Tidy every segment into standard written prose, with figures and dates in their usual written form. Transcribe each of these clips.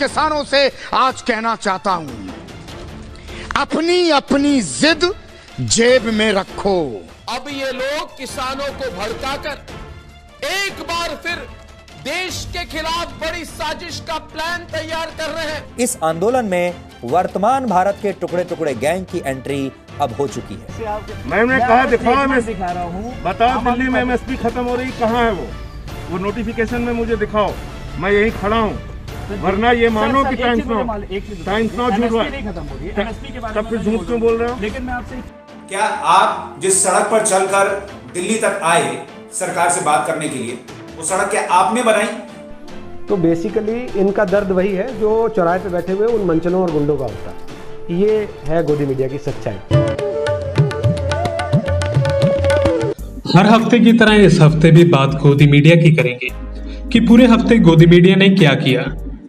किसानों से आज कहना चाहता हूं, अपनी अपनी जिद जेब में रखो। अब ये लोग किसानों को भड़काकर एक बार फिर देश के खिलाफ बड़ी साजिश का प्लान तैयार कर रहे हैं। इस आंदोलन में वर्तमान भारत के टुकड़े टुकड़े गैंग की एंट्री अब हो चुकी है। मैंने कहा दिखाओ, मैं दिखा रहा हूँ। बताओ दिल्ली में एमएसपी खत्म हो रही, कहाँ है वो नोटिफिकेशन में मुझे दिखाओ, मैं यही खड़ा हूँ। वरना ये मानो कि टाइम्स नाउ झूठ रहा है, तब फिर झूठ क्यों बोल रहे हो? लेकिन मैं आपसे, क्या आप जिस सड़क पर चलकर दिल्ली तक आए सरकार से बात करने के लिए, वो सड़क क्या आपने बनाई? तो बेसिकली इनका दर्द वही है जो चौराहे पे बैठे हुए उन मंचलों और गुंडों का होता है। ये है गोदी मीडिया की सच्चाई। हर हफ्ते की तरह इस हफ्ते भी बात गोदी मीडिया की करेंगे कि पूरे हफ्ते गोदी मीडिया ने क्या किया।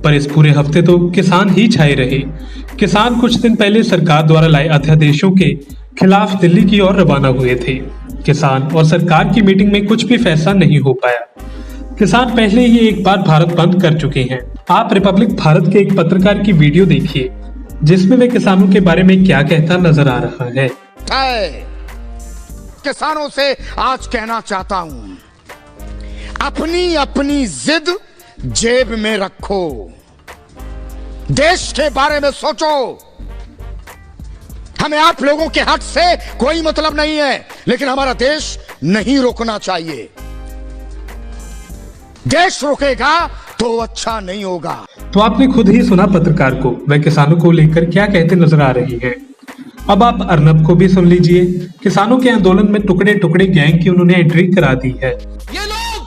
पर इस पूरे हफ्ते तो किसान ही छाए रहे। किसान कुछ दिन पहले सरकार द्वारा लाए अध्यादेशों के खिलाफ दिल्ली की ओर रवाना हुए थे। किसान और सरकार की मीटिंग में कुछ भी फैसला नहीं हो पाया। किसान पहले ही एक बार भारत बंद कर चुके हैं। आप रिपब्लिक भारत के एक पत्रकार की वीडियो देखिए, जिसमें वे किसानों के बारे में क्या कहता नजर आ रहा है। किसानों से आज कहना चाहता हूं, अपनी अपनी जिद जेब में रखो, देश के बारे में सोचो। हमें आप लोगों के हक से कोई मतलब नहीं है, लेकिन हमारा देश नहीं रुकना चाहिए। देश रुकेगा तो अच्छा नहीं होगा। तो आपने खुद ही सुना पत्रकार को, वह किसानों को लेकर क्या कहते नजर आ रही है। अब आप अर्नब को भी सुन लीजिए। किसानों के आंदोलन में टुकड़े टुकड़े गैंग की उन्होंने एंट्री करा दी है। ये लोग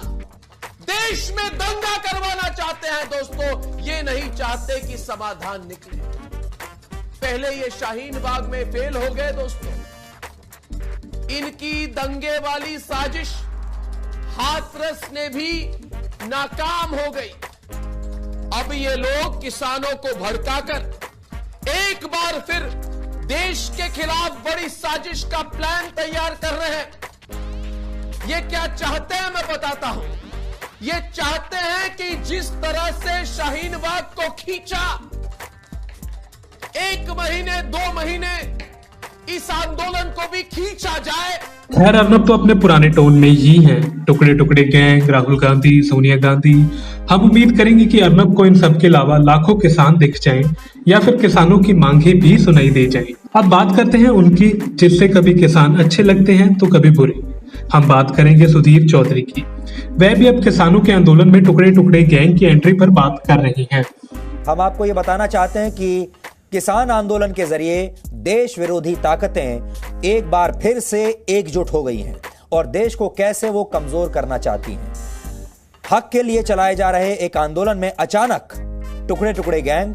देश में दंगा करवाना चाहते हैं दोस्तों, ये नहीं चाहते कि समाधान निकले। पहले ये शाहीन बाग में फेल हो गए दोस्तों। इनकी दंगे वाली साजिश हाथरस ने भी नाकाम हो गई। अब ये लोग किसानों को भड़काकर एक बार फिर देश के खिलाफ बड़ी साजिश का प्लान तैयार कर रहे हैं। ये क्या चाहते हैं मैं बताता हूं। ये चाहते हैं कि जिस तरह से शाहीन बाग को खींचा, 1 महीने 2 महीने इस आंदोलन को भी खींचा जाए। खैर अर्नब तो अपने पुराने टोन में ही हैं। टुकड़े टुकड़े गैंग, राहुल गांधी, सोनिया गांधी। हम उम्मीद करेंगे कि अर्नब को इन सब के अलावा लाखों किसान दिख जाएं या फिर किसानों की मांगे भी सुनाई दे जाएं। अब बात करते हैं उनकी, जिससे कभी किसान अच्छे लगते हैं तो कभी बुरे। हम बात करेंगे सुधीर चौधरी की। वह भी अब किसानों के आंदोलन में टुकड़े टुकड़े गैंग की एंट्री पर बात कर रही हैं। हम आपको ये बताना चाहते हैं कि किसान आंदोलन के जरिए देश विरोधी ताकतें एक बार फिर से एकजुट हो गई हैं और देश को कैसे वो कमजोर करना चाहती हैं। हक के लिए चलाए जा रहे एक आंदोलन में अचानक टुकड़े टुकड़े गैंग,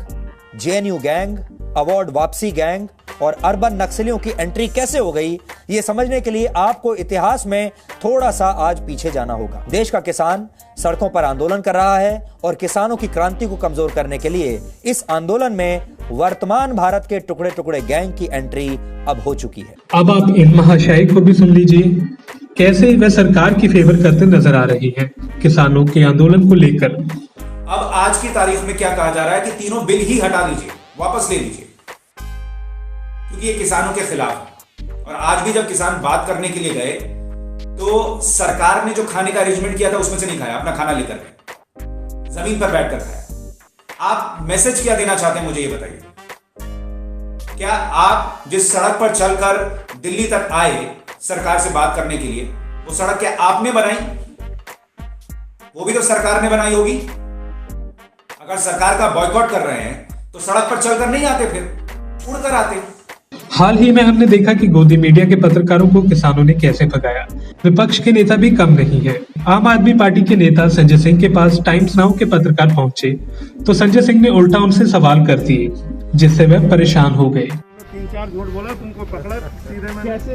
जेएनयू गैंग, अवार्ड वापसी गैंग और अर्बन नक्सलियों की एंट्री कैसे हो गई, ये समझने के लिए आपको इतिहास में थोड़ा सा आज पीछे जाना होगा। देश का किसान सड़कों पर आंदोलन कर रहा है और किसानों की क्रांति को कमजोर करने के लिए इस आंदोलन में वर्तमान भारत के टुकड़े टुकड़े गैंग की एंट्री अब हो चुकी है। अब आप इन महाशय को भी सुन लीजिए, कैसे वह सरकार की फेवर करते नजर आ रही है किसानों के आंदोलन को लेकर। अब आज की तारीख में क्या कहा जा रहा है कि तीनों बिल ही हटा लीजिए, वापस ले लीजिए, क्योंकि ये किसानों के खिलाफ है। और आज भी जब किसान बात करने के लिए गए तो सरकार ने जो खाने का अरेंजमेंट किया था उसमें से नहीं खाया, अपना खाना लेकर गए, जमीन पर बैठकर खाया। आप मैसेज क्या देना चाहते हैं मुझे ये बताइए। क्या आप जिस सड़क पर चलकर दिल्ली तक आए सरकार से बात करने के लिए, वो सड़क क्या आपने बनाई? वो भी तो सरकार ने बनाई होगी। अगर सरकार का बॉयकॉट कर रहे हैं तो सड़क पर चलकर नहीं आते, फिर उड़कर आते। हाल ही में हमने देखा कि गोदी मीडिया के पत्रकारों को किसानों ने कैसे भगाया। विपक्ष के नेता भी कम नहीं है। आम आदमी पार्टी के नेता संजय सिंह के पास टाइम्स नाउ के पत्रकार पहुंचे तो संजय सिंह ने उल्टा उनसे सवाल कर दिए, जिससे वह परेशान हो गए। 3-4 झूठ बोला, तुमको पकड़ा सीधे में। कैसे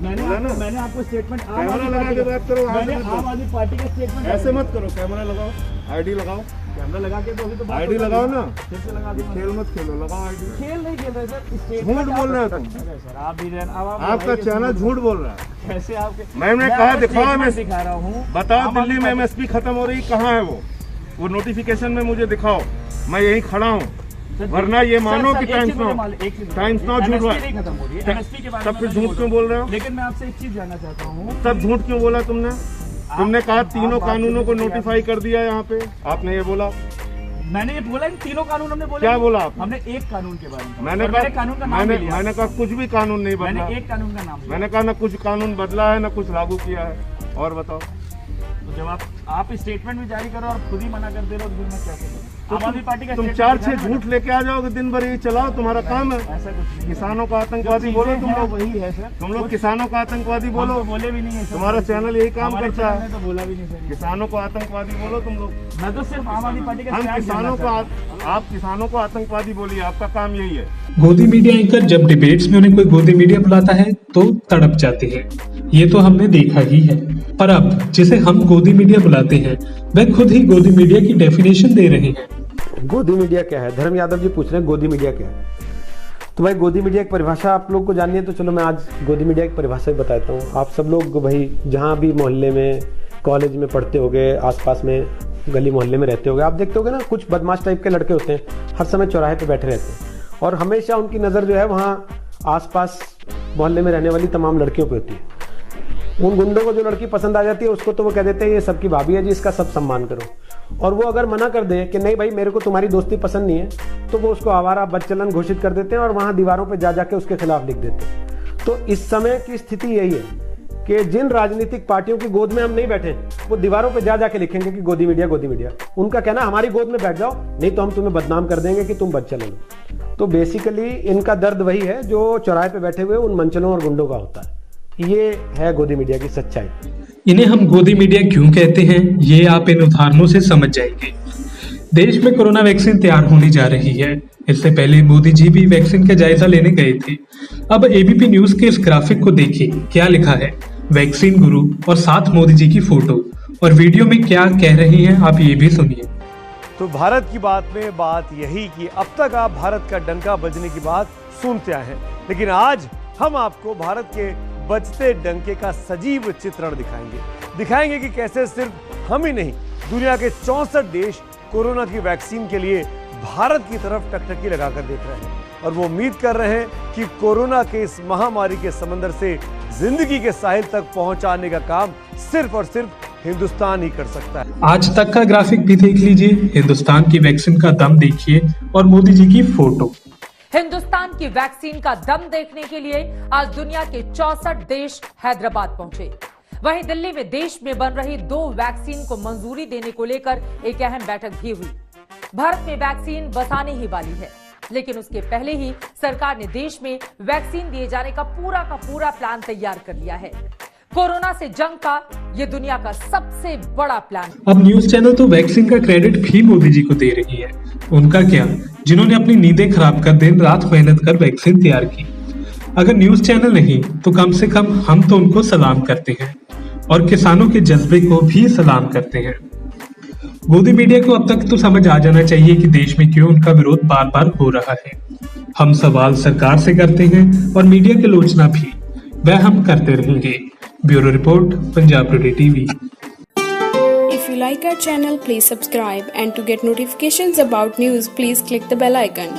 मैंने आपको स्टेटमेंट कैमरा लगा के बात करो। मैंने आम आदमी पार्टी का स्टेटमेंट ऐसे मत करो, कैमरा लगाओ, आईडी लगाओ, कैमरा लगा के तो अभी तो आईडी लगाओ ना। कैसे लगा दी? खेल मत खेलो, लगाओ आईडी। खेल नहीं खेल रहे सर, झूठ बोल रहे हो तुम। सर आप भी आपका चैनल झूठ बोल रहा है। कैसे आपके, मैंने कहा दिखाओ, मैं दिखा रहा हूँ। बताओ दिल्ली में एमएसपी खत्म हो रही, कहाँ है वो नोटिफिकेशन में मुझे दिखाओ, मैं यहीं खड़ा हूँ, वरना ये मानो कि टाइम्स नाउ झूठ रहा है। तब फिर झूठ क्यों बोल रहे हो? लेकिन मैं आपसे एक चीज जानना चाहता हूँ, तब झूठ क्यों बोला तुमने? तुमने कहा तीनों कानूनों को नोटिफाई कर दिया यहाँ पे, आपने ये बोला। मैंने ये बोला तीनों कानून हमने बोला। क्या बोला आपने? हमने एक कानून के बारे में, मैंने कानून का नाम लिया। मैंने कहा कुछ भी कानून नहीं बदला। मैंने एक कानून का नाम लिया। मैंने कहा ना कुछ कानून बदला है ना कुछ लागू किया है। और बताओ, तो जब आप स्टेटमेंट भी जारी करो और खुद ही मना कर दे रहे हो, तो मैं क्या करूं? तो आम आदमी पार्टी का तुम 4-6 झूठ लेके आ जाओगे, दिन भर यही चलाओ, तुम्हारा काम है। ऐसा कुछ नहीं। किसानों का आतंकवादी बोलो तुम लोग, वही है सर। तुम लोग किसानों का आतंकवादी बोलो। तो बोले भी नहीं है सर। तुम्हारा चैनल यही काम करता है। तो बोला भी नहीं सर। किसानों को आतंकवादी बोलो तुम लोग। मैं तो सिर्फ आम आदमी पार्टी का हम किसानों को, आप किसानों को आतंकवादी बोलिए, आपका काम यही है। गोदी मीडिया एंकर जब डिबेट्स में उन्हें कोई गोदी मीडिया बुलाता है तो तड़प जाते हैं, ये तो हमने देखा ही है। पर अब जिसे हम गोदी मीडिया बुलाते हैं वह खुद ही गोदी मीडिया की डेफिनेशन दे रहे हैं। गोदी मीडिया क्या है? धर्म यादव जी पूछ रहे हैं गोदी मीडिया क्या है। तो भाई गोदी मीडिया की परिभाषा आप लोग को जाननी है, तो चलो मैं आज गोदी मीडिया की परिभाषा बताता हूँ। आप सब लोग भाई जहाँ भी मोहल्ले में, कॉलेज में पढ़ते होगे, आसपास में गली मोहल्ले में रहते होगे, आप देखते होगे ना कुछ बदमाश टाइप के लड़के होते हैं, हर समय चौराहे पे बैठे रहते हैं और हमेशा उनकी नज़र जो है वहाँ आसपास मोहल्ले में रहने वाली तमाम लड़कियों पे होती है। उन गुंडों को जो लड़की पसंद आ जाती है उसको तो वो कह देते हैं ये सबकी भाभी है जी, इसका सब सम्मान करो। और वो अगर मना कर दे कि नहीं भाई मेरे को तुम्हारी दोस्ती पसंद नहीं है, तो वो उसको आवारा बदचलन घोषित कर देते हैं और वहाँ दीवारों पे जा जाके उसके खिलाफ लिख देते हैं। तो इस समय की स्थिति यही है कि जिन राजनीतिक पार्टियों की गोद में हम नहीं बैठे, वो दीवारों पे जा जाके लिखेंगे कि गोदी मीडिया गोदी मीडिया। उनका कहना हमारी गोद में बैठ जाओ, नहीं तो हम तुम्हें बदनाम कर देंगे कि तुम बदचलन हो। तो बेसिकली इनका दर्द वही है जो चौराहे पे बैठे हुए उन मंचलों और गुंडों का होता है। ये है गोदी मीडिया की सच्चाई। इन्हें हम गोदी मीडिया क्यों कहते हैं ये आप इन उदाहरणों से समझ जाएंगे। देश में कोरोना वैक्सीन तैयार होने जा रही है। इससे पहले मोदी जी भी वैक्सीन का जायजा लेने गए थे। अब एबीपी न्यूज के इस ग्राफिक को देखिए, क्या लिखा है वैक्सीन गुरु और साथ मोदी जी की फोटो, और वीडियो में क्या कह रही हैं आप ये भी सुनिए। तो भारत की बात में बात यही कि अब तक आप भारत का डंका बजने की बात सुनते आए हैं, लेकिन आज हम आपको भारत के बजते डंके का सजीव चित्रण दिखाएंगे कि कैसे सिर्फ हम ही नहीं, दुनिया के 64 देश कोरोना की वैक्सीन के लिए भारत की तरफ टकटकी लगाकर देख रहे हैं और वो उम्मीद कर रहे हैं कि कोरोना के इस महामारी के समंदर से जिंदगी के साहिल तक पहुंचाने का काम सिर्फ और सिर्फ हिंदुस्तान ही कर सकता है। आज तक का ग्राफिक भी देख लीजिए, हिंदुस्तान की वैक्सीन का दम देखिए और मोदी जी की फोटो। हिंदुस्तान की वैक्सीन का दम देखने के लिए आज दुनिया के 64 देश हैदराबाद पहुंचे। वहीं दिल्ली में देश में बन रही 2 वैक्सीन को मंजूरी देने को लेकर एक अहम बैठक भी हुई। भारत में वैक्सीन बस आने ही वाली है, लेकिन उसके पहले ही सरकार ने देश में वैक्सीन दिए जाने का पूरा प्लान तैयार कर लिया है। कोरोना से जंग का ये दुनिया का सबसे बड़ा प्लान। अब न्यूज चैनल तो वैक्सीन का क्रेडिट भी मोदी जी को दे रही है। उनका क्या, जिन्होंने अपनी नींदें खराब कर दिन रात मेहनत कर वैक्सीन तैयार की। अगर न्यूज चैनल नहीं तो कम से कम हम तो उनको सलाम करते हैं और किसानों के जज्बे को भी सलाम करते हैं। गोदी मीडिया को अब तक तो समझ आ जाना चाहिए कि देश में क्यों उनका विरोध बार बार हो रहा है। हम सवाल सरकार से करते हैं और मीडिया की आलोचना भी वह हम करते रहेंगे। Bureau report, Punjab today TV. If you like our channel, please subscribe, and to get notifications about news, please click the bell icon.